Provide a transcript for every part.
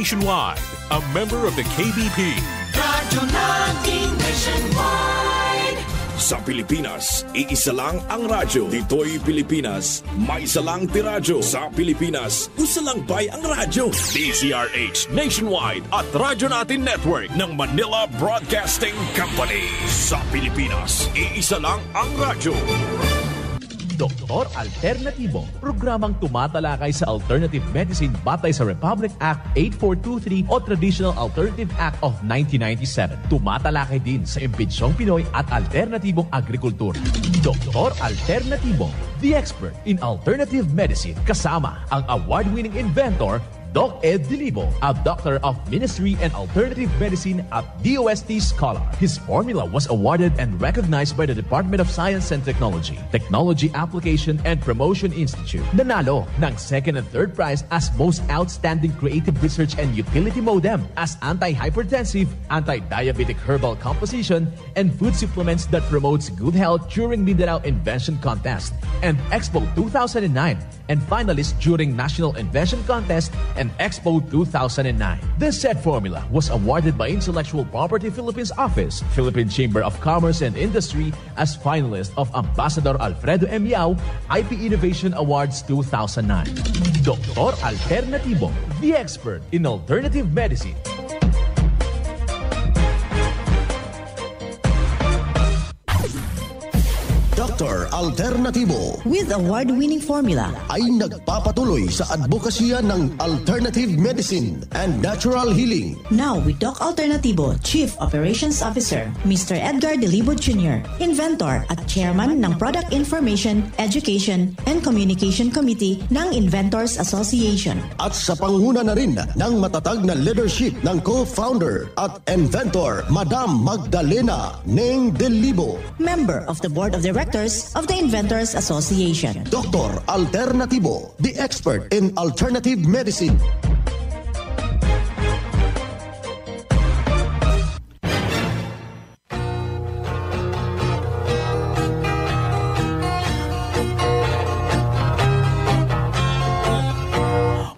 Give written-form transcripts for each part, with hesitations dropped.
nationwide. A member of the KBP. Radyo natin nationwide. Sa Pilipinas, iisa lang ang radyo. Dito'y Pilipinas, may isa lang tiradyo. Sa Pilipinas, isa lang bay ang radyo. DZRH Nationwide at Radyo Natin Network ng Manila Broadcasting Company. Sa Pilipinas, iisa lang ang radyo. Doktor Alternatibo, programang tumatalakay sa alternative medicine batay sa Republic Act 8423 o Traditional Alternative Act of 1997. Tumatalakay din sa impinsyong Pinoy at alternatibong agrikultura. Doktor Alternatibo, the expert in alternative medicine, kasama ang award-winning inventor Doc Ed Dilibo, a doctor of ministry and alternative medicine at DOST Scholar. His formula was awarded and recognized by the Department of Science and Technology, Technology Application and Promotion Institute. Nanalo ng second and third prize as Most Outstanding Creative Research and Utility Modem as anti-hypertensive, anti-diabetic herbal composition, and food supplements that promotes good health during Mindanao Invention Contest and Expo 2009, and finalist during National Invention Contest and Expo 2009. This said formula was awarded by Intellectual Property Philippines Office, Philippine Chamber of Commerce and Industry as finalist of Ambassador Alfredo M. Yao IP Innovation Awards 2009. Doktor Alternatibo, the expert in alternative medicine. Dr. Alternatibo with award-winning formula ay nagpapatuloy sa advokasya ng alternative medicine and natural healing. Now with Doc Alternatibo, Chief Operations Officer, Mr. Edgar Dilibo Jr., Inventor at Chairman ng Product Information, Education and Communication Committee ng Inventors Association. At sa panguna na rin ng matatag na leadership ng co-founder at inventor, Madam Magdalena Neng Dilibo, Member of the Board of Directors of the Inventors Association. Dr. Alternatibo, the expert in alternative medicine.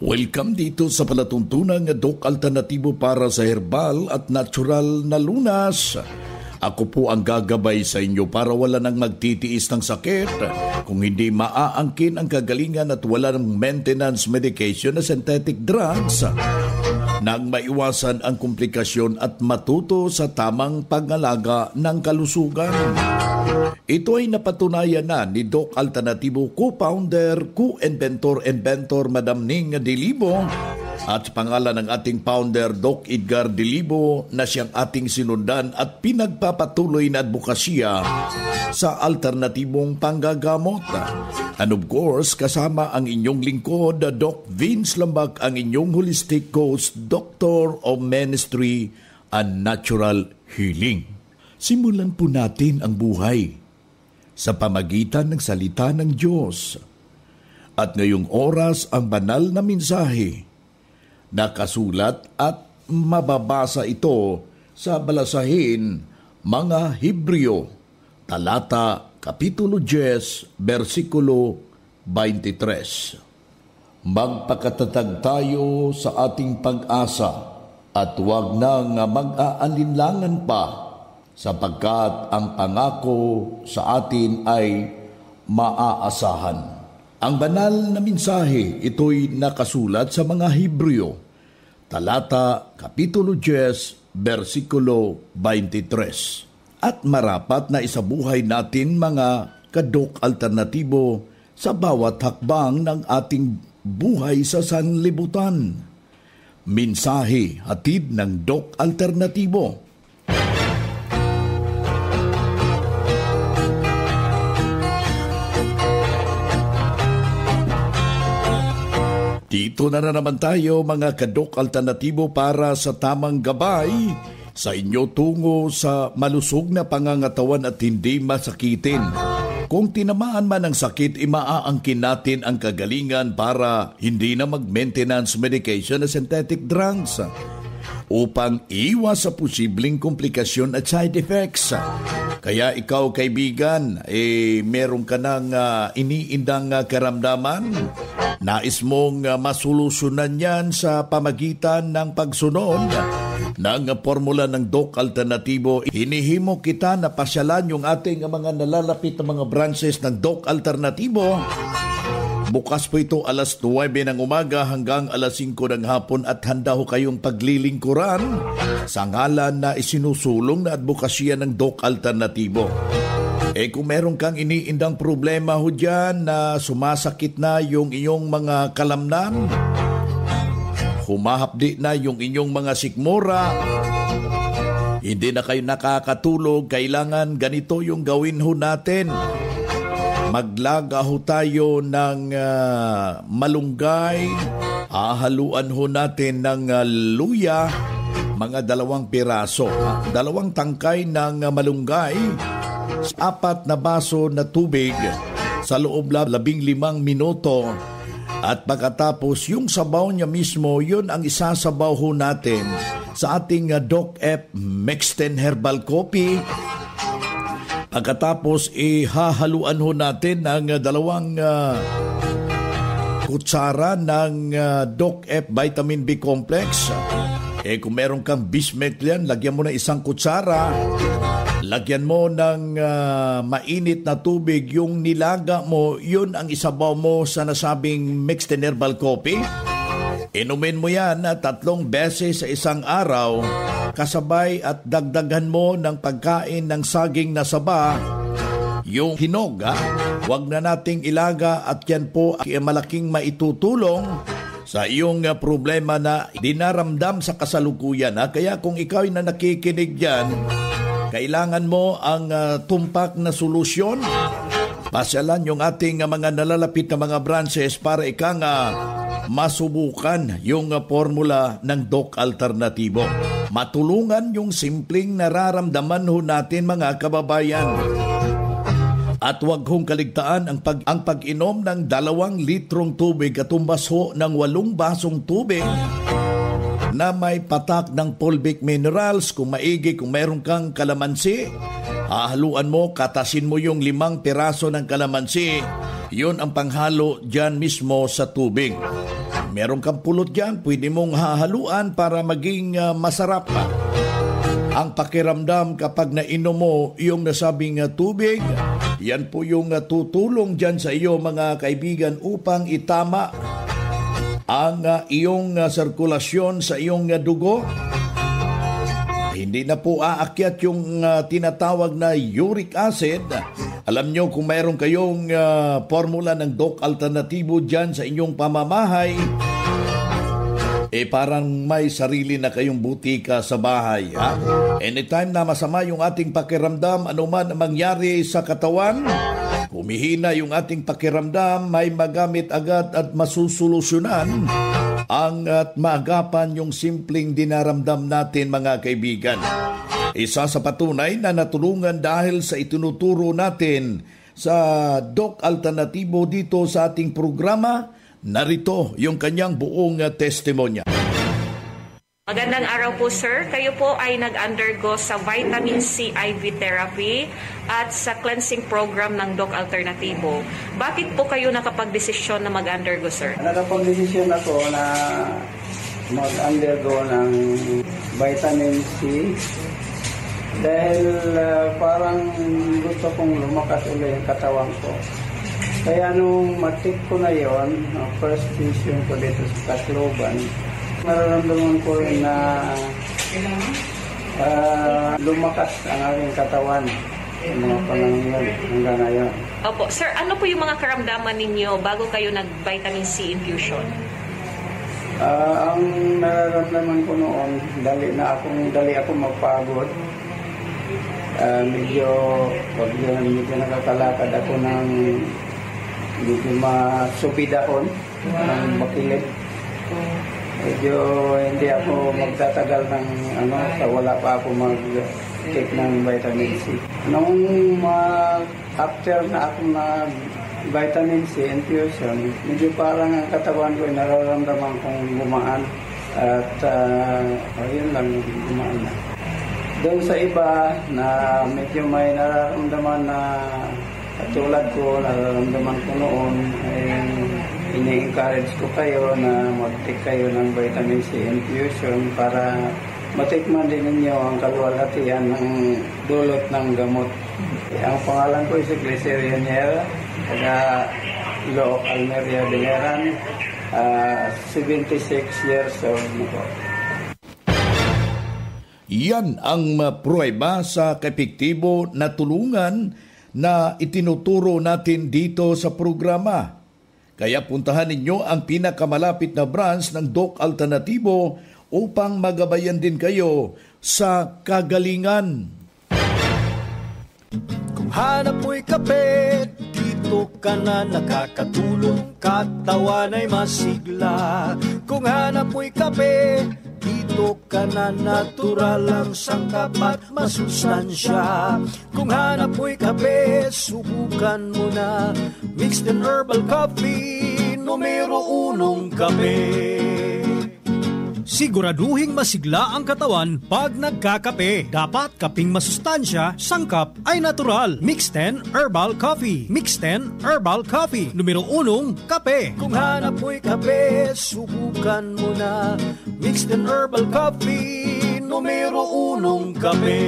Welcome dito sa palatuntunang Doc Alternatibo para sa herbal at natural na lunas. Ako po ang gagabay sa inyo para wala nang magtitiis ng sakit, kung hindi maaangkin ang kagalingan at wala ng maintenance medication na synthetic drugs, nang maiwasan ang komplikasyon at matuto sa tamang pangalaga ng kalusugan. Ito ay napatunayan na ni Doc Alternatibo co-founder, co-inventor, Madam Ning Dilibo, at pangalan ng ating founder, Doc Edgar Dilibo, na siyang ating sinundan at pinagpapatuloy na advokasya sa alternatibong panggagamot. And of course, kasama ang inyong lingkod, Doc Vince Lambak, ang inyong holistic coach, Doctor of Ministry and Natural Healing. Simulan po natin ang buhay sa pamagitan ng salita ng Diyos. At ngayong oras ang banal na mensahe, nakasulat at mababasa ito sa balasahin mga Hebreo, talata, kapitulo 10, versikulo 23. Magpakatatag tayo sa ating pag-asa at huwag nang mag-aalinlangan pa, sapagkat ang pangako sa atin ay maaasahan. Ang banal na mensahe, ito'y nakasulat sa mga Hebreo, talata, kapitulo 10, versikulo 23. At marapat na isabuhay natin mga kadok alternatibo sa bawat hakbang ng ating buhay sa sanlibutan. Mensahe hatid ng Doc Alternatibo. Dito na naman tayo mga kadok alternatibo para sa tamang gabay sa inyo tungo sa malusog na pangangatawan at hindi masakitin. Kung tinamaan man ng sakit, imaaangkin natin ang kagalingan para hindi na mag-maintenance medication na synthetic drugs upang iwas sa posibleng komplikasyon at side effects. Kaya ikaw kaibigan, meron ka ng iniindang karamdaman, Nais mong masolusyonan yan sa pamagitan ng pagsunod ng formula ng Doc Alternatibo. Hinihimo kita na pasyalan yung ating mga nalalapit na mga branches ng Doc Alternatibo. Bukas po ito alas 9 ng umaga hanggang alas 5 ng hapon at handa ho kayong paglilingkuran sa ngalan na isinusulong na advokasya ng Doc Alternatibo. Kung meron kang iniindang problema ho dyan na sumasakit na yung iyong mga kalamnan, humahapdi na yung inyong mga sikmura, hindi na kayo nakakatulog, kailangan ganito yung gawin ho natin. Maglaga ho tayo ng malunggay, hahaluan ho natin ng luya, mga 2 piraso, 2 tangkay ng malunggay, 4 na baso na tubig sa loob na 15 minuto. At pagkatapos yung sabaw niya mismo, yun ang isasabaw ho natin sa ating Doc F Mexten Herbal Coffee. Pagkatapos hahaluan ho natin ng 2 kutsara ng Doc F Vitamin B Complex. Kung meron kang Bismuth yan, lagyan mo na 1 kutsara. Lagyan mo ng mainit na tubig, yung nilaga mo, yun ang isabaw mo sa nasabing Mexten Herbal Coffee. Inumin mo yan 3 beses sa isang araw, kasabay at dagdagan mo ng pagkain ng saging na saba, yung hinog. Huwag na nating ilaga at yan po ay malaking maitutulong sa iyong problema na dinaramdam sa kasalukuyan. Kaya kung ikaw na nakikinig dyan, kailangan mo ang tumpak na solusyon. Pasyalan yung ating mga nalalapit na mga branches para masubukan yung formula ng Doc Alternatibo. Matulungan yung simpleng nararamdaman ho natin mga kababayan. At huwag hong kaligtaan ang pag-inom ng 2 litrong tubig at tumbas ho ng 8 basong tubig na may patak ng fulvic minerals. Kung maigi, kung meron kang kalamansi, hahaluan mo, katasin mo yung 5 piraso ng kalamansi. Yun ang panghalo dyan mismo sa tubig. Meron kang pulot dyan, pwede mong hahaluan para maging masarap pa ang pakiramdam kapag nainom mo yung nasabing tubig. Yan po yung tutulong dyan sa iyo mga kaibigan upang itama ang iyong sirkulasyon sa iyong dugo. Hindi na po aakyat yung tinatawag na uric acid. Alam nyo, kung mayroon kayong formula ng Doc Alternatibo dyan sa inyong pamamahay, parang may sarili na kayong butika sa bahay. Anytime na masama yung ating pakiramdam, anuman ang mangyari sa katawan, humihina yung ating pakiramdam, may magamit agad at masusolusyonan at maagapan yung simpleng dinaramdam natin mga kaibigan. Isa sa patunay na natulungan dahil sa itinuturo natin sa Doc Alternatibo dito sa ating programa, narito yung kanyang buong testimonya. Magandang araw po sir. Kayo po ay nag-undergo sa vitamin C IV therapy at sa cleansing program ng Doc Alternatibo. Bakit po kayo nakapag-desisyon na mag-undergo sir? Nakapag-desisyon ako na mag-undergo ng vitamin C dahil parang gusto kong lumakas ulit yung katawan ko. Kaya nung matik ko na yon, first vision ko dito sa Tacloban, nararamdaman ko rin na lumakas ang aking katawan sa mga panahon yun hanggang ngayon. Opo. Sir, ano po yung mga karamdaman ninyo bago kayo nag-vitamin C infusion? Ang nararamdaman ko noon, dali ako magpagod. Medyo nakakalakad ako ng medyo masupid ako ng bakilid. Medyo hindi ako magtatagal ng sa wala pa ako mag-take ng vitamin C. Nung after na ako na vitamin C infusion, medyo parang ang katawan ko nararamdaman kong gumaan at ayun lang, gumaan na. Doon sa iba na medyo may nararamdaman na katulad ko, nararamdaman ko noon, ay ini-encourage ko kayo na mag-take kayo ng vitamin C infusion para matikman din ninyo ang kaluwalhatian ng dulot ng gamot. Ang pangalan ko si Glyceria Niera, taga Lo Almeria Bileran, 76 years old na po. Yan ang pruweba sa epektibo na tulungan na itinuturo natin dito sa programa. Kaya puntahan ninyo ang pinakamalapit na branch ng Doc Alternativo upang magabayan din kayo sa kagalingan. Kung hanap mo'y kape, dito ka na nakakatulong, katawan ay masigla. Kung hanap mo'y kape, dito ka na natural ang sangkap at masustansya. Kung hanap mo'y kape, subukan mo na mixed and herbal coffee, numero 1 kape. Siguraduhing masigla ang katawan pag nagkakape. Dapat kaping masustansya, sangkap ay natural. Mixed 10 Herbal Coffee. Mixed 10 Herbal Coffee. Numero 1, kape. Kung hanap mo'y kape, subukan mo na Mixed 10 Herbal Coffee. Numero 1, kape.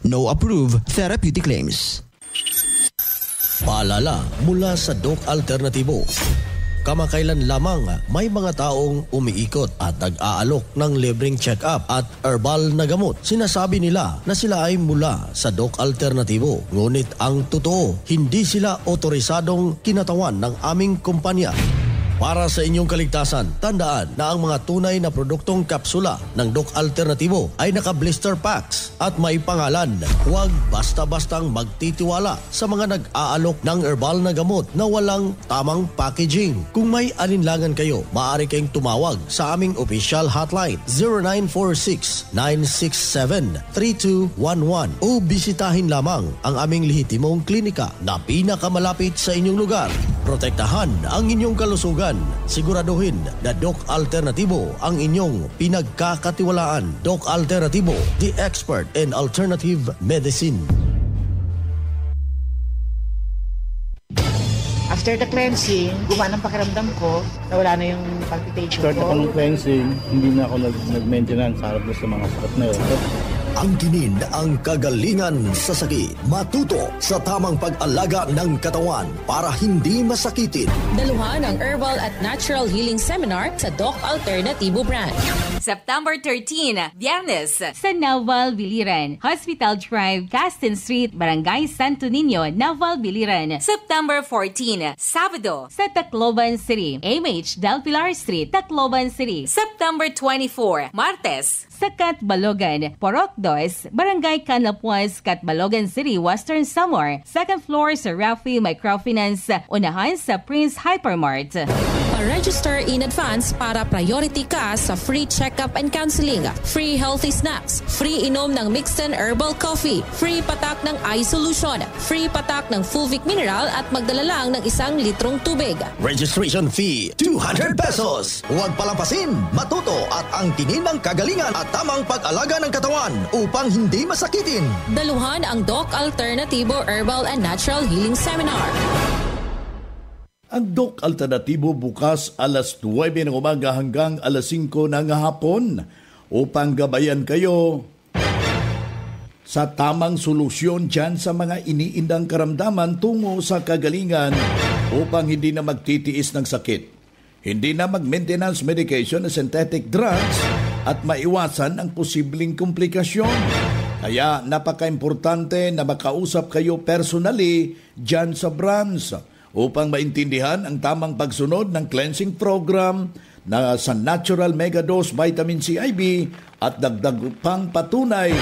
No approved therapeutic claims. Paalala mula sa Doc Alternativo. Kamakailan lamang may mga taong umiikot at nag-aalok ng libreng check-up at herbal na gamot. Sinasabi nila na sila ay mula sa Doc Alternativo. Ngunit ang totoo, hindi sila otorisadong kinatawan ng aming kumpanya. Para sa inyong kaligtasan, tandaan na ang mga tunay na produktong kapsula ng Doc Alternativo ay naka-blister packs at may pangalan. Huwag basta-bastang magtitiwala sa mga nag-aalok ng herbal na gamot na walang tamang packaging. Kung may alinlangan kayo, maaari kayong tumawag sa aming official hotline 0946-967-3211 o bisitahin lamang ang aming lehitimong klinika na pinakamalapit sa inyong lugar. Protektahan ang inyong kalusugan. Siguraduhin na Doc Alternativo ang inyong pinagkakatiwalaan. Doc Alternativo, the expert in alternative medicine. After the cleansing, gumana ang pakiramdam ko, nawala na yung palpitation ko. Start ako ng cleansing, hindi na ako nag-maintenance harap sa mga sakit na yun. Angkinin ang kagalingan sa sakit. Matuto sa tamang pag-alaga ng katawan para hindi masakitin. Daluhan ang Herbal at Natural Healing Seminar sa Doc Alternativo Branch. September 13, Biyernes, sa Naval Biliran, Hospital Drive, Castin Street, Barangay Santo Niño, Naval Biliran. September 14, Sabado, sa Tacloban City, MH Del Pilar Street, Tacloban City. September 24, Martes, sa Catbalogan, Porok 2, Barangay Canapuas, Catbalogan City, Western Samar. Second floor sa Rafi Microfinance, unahan sa Prince Hypermart. Pa-register in advance para priority ka sa free check-up and counseling, free healthy snacks, free inom ng mixed and herbal coffee, free patak ng eye solution, free patak ng Fulvic Mineral at magdala lang ng 1 litrong tubig. Registration fee, 200 pesos. Huwag palampasin, matuto at angkinin ng kagalingan at tamang pag-alaga ng katawan upang hindi masakitin. Daluhan ang Doc Alternativo Herbal and Natural Healing Seminar. Ang Doc Alternativo bukas alas 9 ng umaga hanggang alas 5 ng hapon upang gabayan kayo sa tamang solusyon dyan sa mga iniindang karamdaman tungo sa kagalingan upang hindi na magtitiis ng sakit. Hindi na mag-maintenance medication na synthetic drugs at maiwasan ang posibleng komplikasyon. Kaya napaka-importante na makausap kayo personally dyan sa branch upang maintindihan ang tamang pagsunod ng cleansing program na sa Natural Mega Dose Vitamin C IV at dagdag pang patunay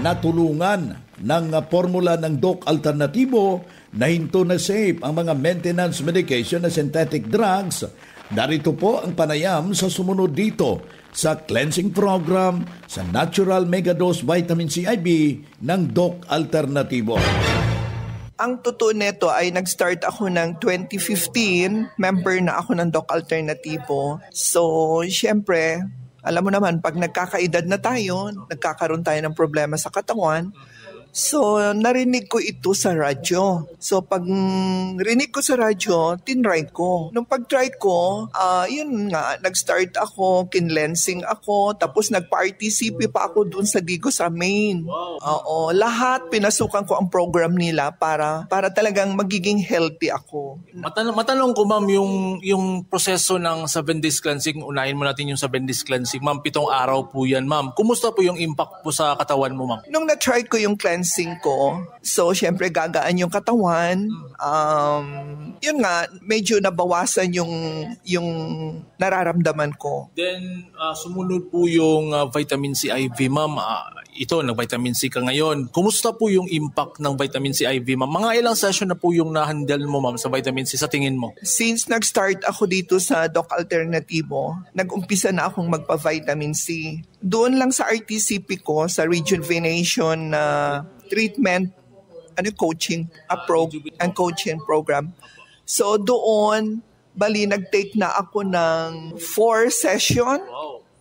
na tulungan ng formula ng Doc Alternativo na hinto na safe ang mga maintenance medication na synthetic drugs. Narito po ang panayam sa sumunod dito sa cleansing program sa Natural Mega Dose Vitamin C IV ng Doc Alternativo. Ang totoo nito ay nag-start ako ng 2015, member na ako ng Doc Alternativo. So, syempre, alam mo naman, pag nagkakaedad na tayo, nagkakaroon tayo ng problema sa katawan, So, narinig ko ito sa radyo. So, pag rinig ko sa radyo, tinry ko. Nung pag-try ko, yun nga, nag-start ako, kinlensing ako, tapos nag-participate pa ako dun sa Digo sa Maine. Oo, lahat pinasukan ko ang program nila para talagang magiging healthy ako. Matanong ko, ma'am, yung proseso ng 7 days cleansing, unahin mo natin yung 7 days cleansing. Ma'am, 7 araw po yan, ma'am. Kumusta po yung impact po sa katawan mo, ma'am? Nung na-try ko yung cleansing ko, so syempre gagaan yung katawan. Yun nga, medyo nabawasan yung nararamdaman ko. Then, sumunod po yung vitamin C IV, ma'am. Ito, nag-vitamin C ka ngayon. Kumusta po yung impact ng vitamin C IV, ma'am? Mga ilang session na po yung na-handle mo, ma'am, sa vitamin C sa tingin mo? Since nag-start ako dito sa Doc Alternativo, nag-umpisa na akong magpa-vitamin C. Doon lang sa RTCP ko, sa rejuvenation treatment, coaching and coaching program. So doon, nag-take na ako ng 4 session.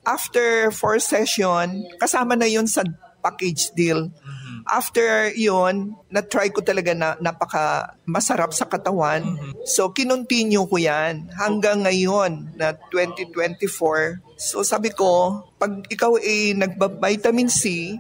After 4 session, kasama na yun sa package deal. After yun, na-try ko talaga na napaka masarap sa katawan. So, kinontinue ko yan hanggang ngayon na 2024. So, sabi ko, pag ikaw ay nagba-vitamin C,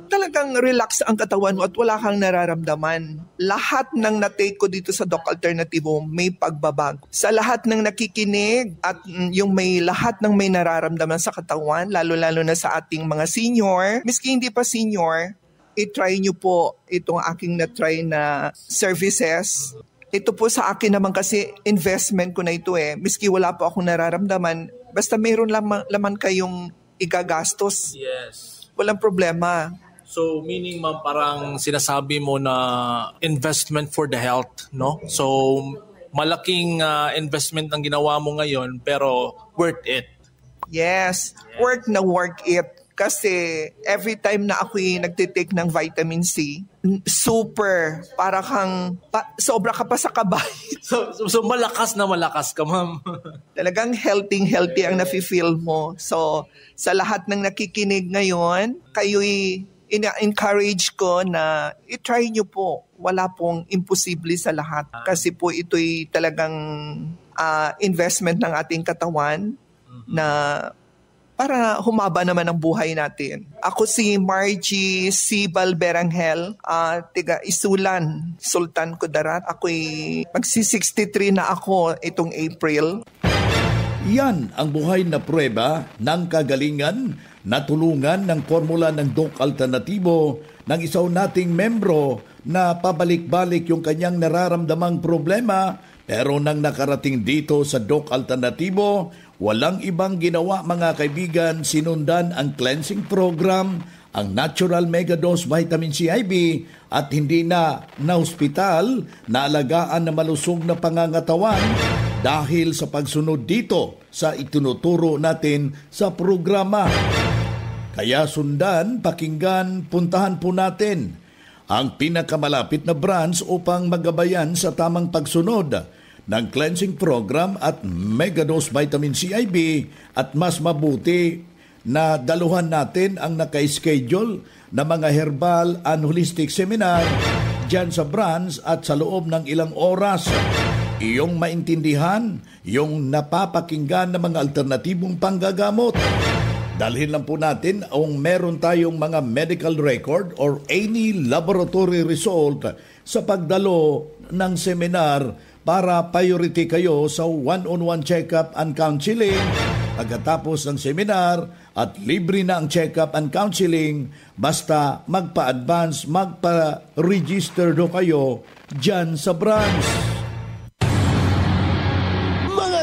talagang relax ang katawan mo at wala kang nararamdaman. Lahat ng na-take ko dito sa Doc Alternativo may pagbabago. Sa lahat ng nakikinig at yung lahat ng may nararamdaman sa katawan, lalo-lalo na sa ating mga senior, miski hindi pa senior, i-try nyo po itong aking na-try na services. Ito po sa akin naman kasi investment ko na ito Miski wala po akong nararamdaman, basta mayroon laman kayong igagastos. Yes. Walang problema. So, meaning, ma'am, parang sinasabi mo na investment for the health, no? So, malaking investment ang ginawa mo ngayon, pero worth it. Yes. Work na work it. Kasi every time na ako'y nagtitake ng vitamin C, super, para kang, sobra ka pa sa kabay. So malakas na malakas ka, ma'am. Talagang healthy ang nafe-feel mo. So sa lahat ng nakikinig ngayon, kayo'y ina-encourage ko na i-try nyo po. Wala pong imposible sa lahat. Kasi po ito'y talagang investment ng ating katawan na para humaba naman ang buhay natin. Ako si Margie C. Balberangel, tiga Isulan, Sultan Kudarat. Ako'y magsi-63 na ako itong April. Yan ang buhay na prueba ng kagalingan na tulungan ng formula ng Doc Alternativo ng isaw nating membro na pabalik-balik yung kanyang nararamdamang problema. Pero nang nakarating dito sa Doc Alternativo, walang ibang ginawa mga kaibigan, sinundan ang cleansing program, ang natural megadose vitamin C IV at hindi na hospital na alagaan na malusog na pangangatawan dahil sa pagsunod dito sa itinuturo natin sa programa. Kaya sundan, pakinggan, puntahan po natin ang pinakamalapit na branch upang magabayan sa tamang pagsunod ng cleansing program at megadose vitamin C IV at mas mabuti na daluhan natin ang naka-schedule na mga herbal and holistic seminar dyan sa branch at sa loob ng ilang oras. Iyong maintindihan yung napapakinggan ng mga alternatibong panggagamot. Dalhin lang po natin kung meron tayong mga medical record or any laboratory result sa pagdalo ng seminar para priority kayo sa one-on-one check-up and counseling. Pagkatapos ng seminar at libre na ang check-up and counseling, basta magpa-advance, magpa-register do kayo dyan sa branch.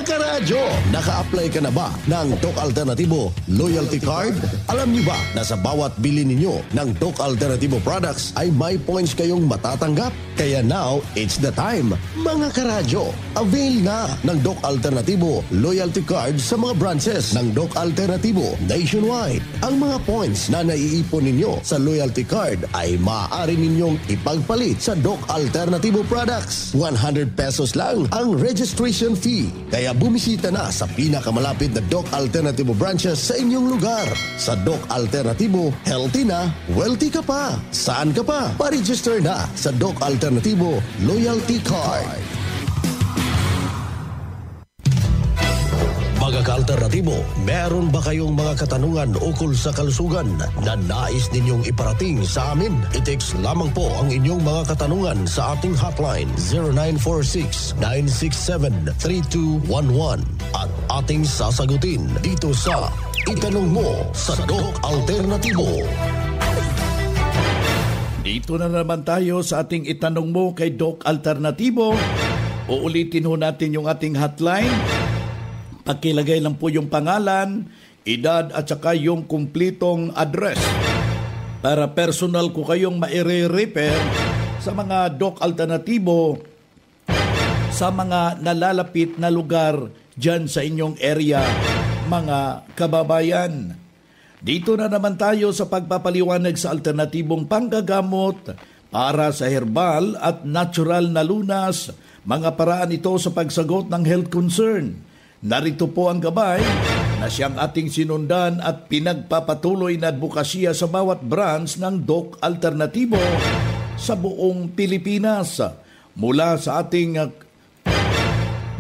Karadyo, naka-apply ka na ba ng Doc Alternativo Loyalty Card? Alam niyo ba na sa bawat bili ninyo ng Doc Alternativo products ay may points kayong matatanggap? Kaya now, it's the time. Mga karadyo, avail na ng Doc Alternativo Loyalty Card sa mga branches ng Doc Alternativo nationwide. Ang mga points na naiipon ninyo sa Loyalty Card ay maaari ninyong ipagpalit sa Doc Alternativo products. 100 pesos lang ang registration fee. Kaya bumisita bumisita na sa pinakamalapit na Doc Alternativo branches sa inyong lugar. Sa Doc Alternativo, healthy na, wealthy ka pa. Saan ka pa? Pa-register na sa Doc Alternativo Loyalty Card. Mga ka-alternatibo, meron ba kayong mga katanungan ukol sa kalusugan na nais ninyong iparating sa amin? I-text lamang po ang inyong mga katanungan sa ating hotline 0946-967-3211 at ating sasagutin dito sa Itanong Mo sa Doc Alternatibo. Dito na naman tayo sa ating Itanong Mo kay Doc Alternatibo. Uulitin ho natin yung ating hotline. Pakilagay lang po yung pangalan, edad at saka yung kumplitong address para personal ko kayong maire-refer sa mga Doc Alternatibo sa mga nalalapit na lugar dyan sa inyong area, mga kababayan. Dito na naman tayo sa pagpapaliwanag sa alternatibong panggagamot para sa herbal at natural na lunas, mga paraan ito sa pagsagot ng health concern. Narito po ang gabay na siyang ating sinundan at pinagpapatuloy na advokasya sa bawat branch ng Doc Alternatibo sa buong Pilipinas. Mula sa ating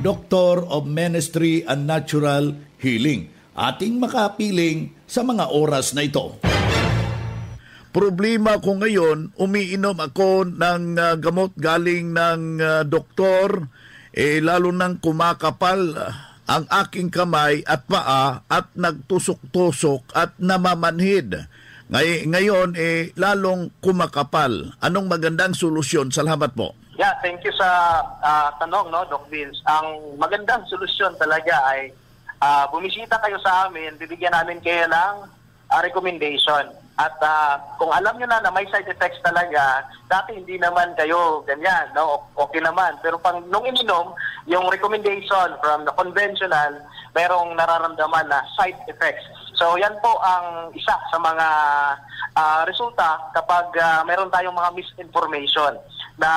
Doctor of Ministry and Natural Healing. Ating makapiling sa mga oras na ito. Problema ko ngayon, umiinom ako ng gamot galing ng doktor, lalo nang kumakapal ang aking kamay at paa at nagtusok-tusok at namamanhid. Ngayon, lalong kumakapal. Anong magandang solusyon? Salamat po. Yeah, thank you sa tanong, no, Doc Vince. Ang magandang solusyon talaga ay bumisita kayo sa amin, bibigyan namin kayo ng recommendation. At kung alam nyo na may side effects talaga, dati hindi naman kayo ganyan, no? Okay naman. Pero nung ininom, yung recommendation from the conventional, merong nararamdaman na side effects. So yan po ang isa sa mga resulta kapag meron tayong mga misinformation na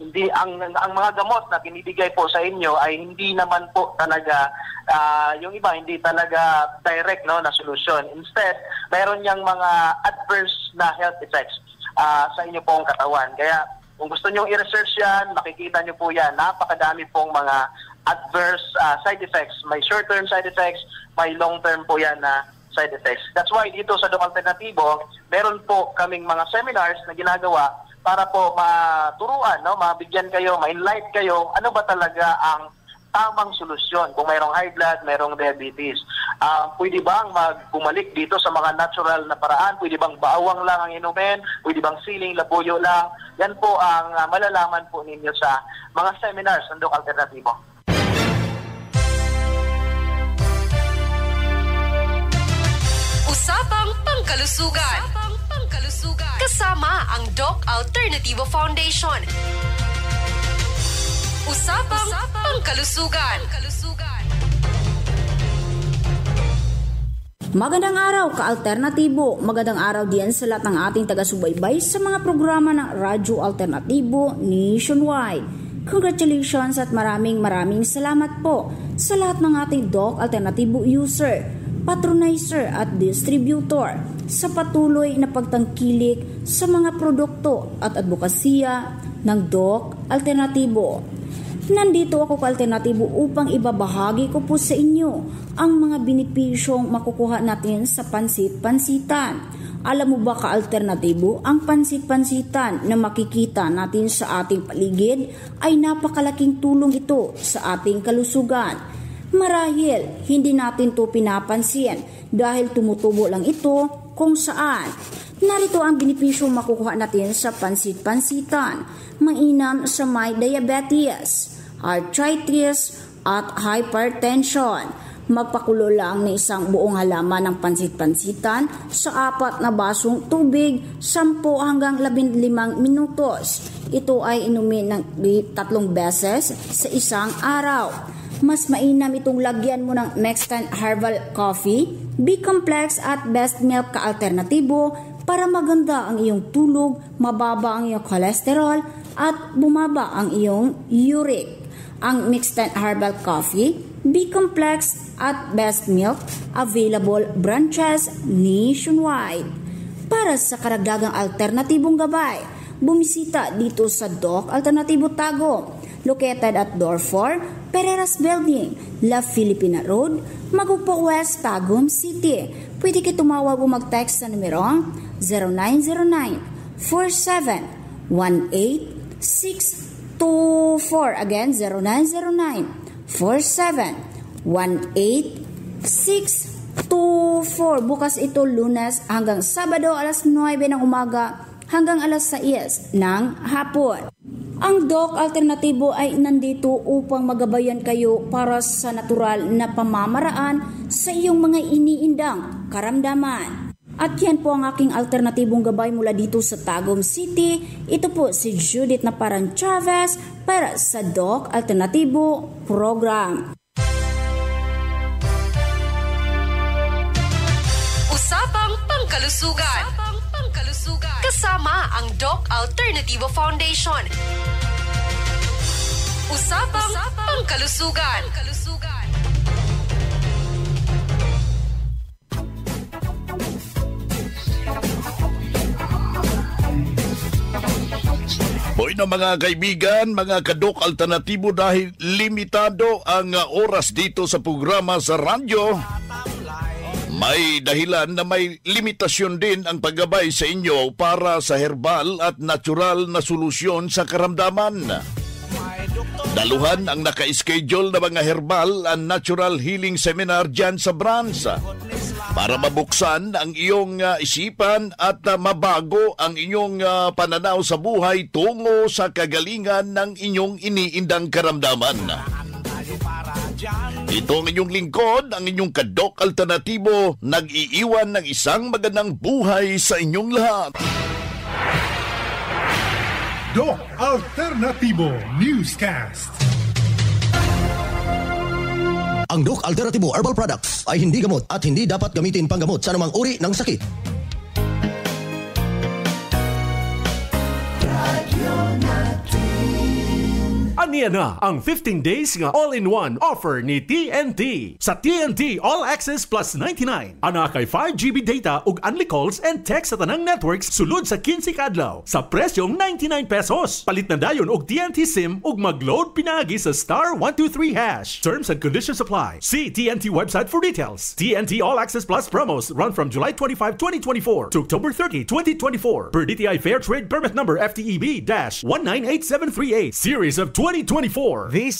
hindi ang mga gamot na binibigay po sa inyo ay hindi naman po talaga yung iba hindi talaga direct, no, na solusyon. Instead, mayroon yang mga adverse na health effects sa inyo pong katawan. Kaya kung gusto niyo i-research yan, makikita niyo po yan. Napakadami pong mga adverse side effects. May short-term side effects, may long-term po yan na side effects. That's why dito sa Doc Alternativo, meron po kaming mga seminars na ginagawa para po maturuan, no, mabigyan kayo, ma-enlighten kayo, ano ba talaga ang tamang solusyon kung mayroong high blood, mayroong diabetes. Pwede bang bumalik dito sa mga natural na paraan? Pwede bang baawang lang ang inumin? Pwede bang siling, labuyo lang? Yan po ang malalaman po ninyo sa mga seminars ng Doc Alternativo. Usapang Pangkalusugan. Kasama ang Doc Alternativo Foundation. Usapang Pangkalusugan. Magandang araw, ka-alternatibo. Magandang araw diyan sa lahat ng ating taga-subaybay sa mga programa ng Radyo Alternatibo nationwide. Congratulations at maraming salamat po sa lahat ng ating Doc Alternatibo user, patronizer at distributor sa patuloy na pagtangkilik sa mga produkto at advokasya ng Doc Alternatibo. Nandito ako ka-alternatibo upang ibabahagi ko po sa inyo ang mga benepisyong makukuha natin sa pansit-pansitan. Alam mo ba ka-alternatibo, ang pansit-pansitan na makikita natin sa ating paligid ay napakalaking tulong ito sa ating kalusugan. Marahil hindi natin to pinapansin dahil tumutubo lang ito kung saan. Narito ang benepisyong makukuha natin sa pansit-pansitan. Mainam sa may diabetes, arthritis at hypertension. Magpakulo lang ng isang buong halaman ng pansit-pansitan sa 4 na basong tubig, 10 hanggang 15 minutos. Ito ay inumin ng 3 beses sa isang araw. Mas mainam itong lagyan mo ng Mexican Herbal Coffee, B-Complex at Best Milk ka-alternatibo para maganda ang iyong tulog, mababa ang iyong cholesterol at bumaba ang iyong uric. Ang Mexican Herbal Coffee, B-Complex at Best Milk, available branches nationwide. Para sa karagdagang alternatibong gabay, bumisita dito sa Doc Alternatibo Tagum, located at Door 4, Pereira's Building, La Filipina Road, Magupo West, Tagum City. Pwede kayo tumawag o mag-text sa numero 0909-4718-624. Again, 0909-4718-624. Bukas ito Lunes hanggang Sabado alas 9 ng umaga hanggang alas 6 ng hapon. Ang Doc Alternatibo ay nandito upang magabayan kayo para sa natural na pamamaraan sa iyong mga iniindang karamdaman. At yan po ang aking alternatibong gabay mula dito sa Tagum City. Ito po si Judith Naparan Chavez para sa Doc Alternatibo Program. Usapang Pangkalusugan. Kasama ang Doc Alternativo Foundation. Usapang Pangkalusugan. Hoy na mga kaibigan, mga kadok alternatibo, dahil limitado ang oras dito sa programa sa radyo, may dahilan na may limitasyon din ang paggabay sa inyo para sa herbal at natural na solusyon sa karamdaman. Daluhan ang naka-schedule na mga herbal and natural healing seminar dyan sa branch para mabuksan ang iyong isipan at mabago ang inyong pananaw sa buhay tungo sa kagalingan ng inyong iniindang karamdaman. Ito ang inyong lingkod, ang inyong kadok alternatibo, nag-iiwan ng isang magandang buhay sa inyong lahat. Doc Alternativo Newscast. Ang Doc Alternativo Herbal Products ay hindi gamot at hindi dapat gamitin panggamot sa anumang uri ng sakit. Aniya na ang 15 days nga all-in-one offer ni TNT. Sa TNT All Access Plus 99, ana kay 5GB data ug unli calls and text sa tanang networks sulod sa 15 kadlaw sa presyong 99 pesos. Palit na dayon og TNT SIM ug mag-load pinagi sa *123#. Terms and conditions apply. See TNT website for details. TNT All Access Plus promos run from July 25, 2024 to October 30, 2024 per DTI Fair Trade Permit number FTEB-198738 series of 2024. This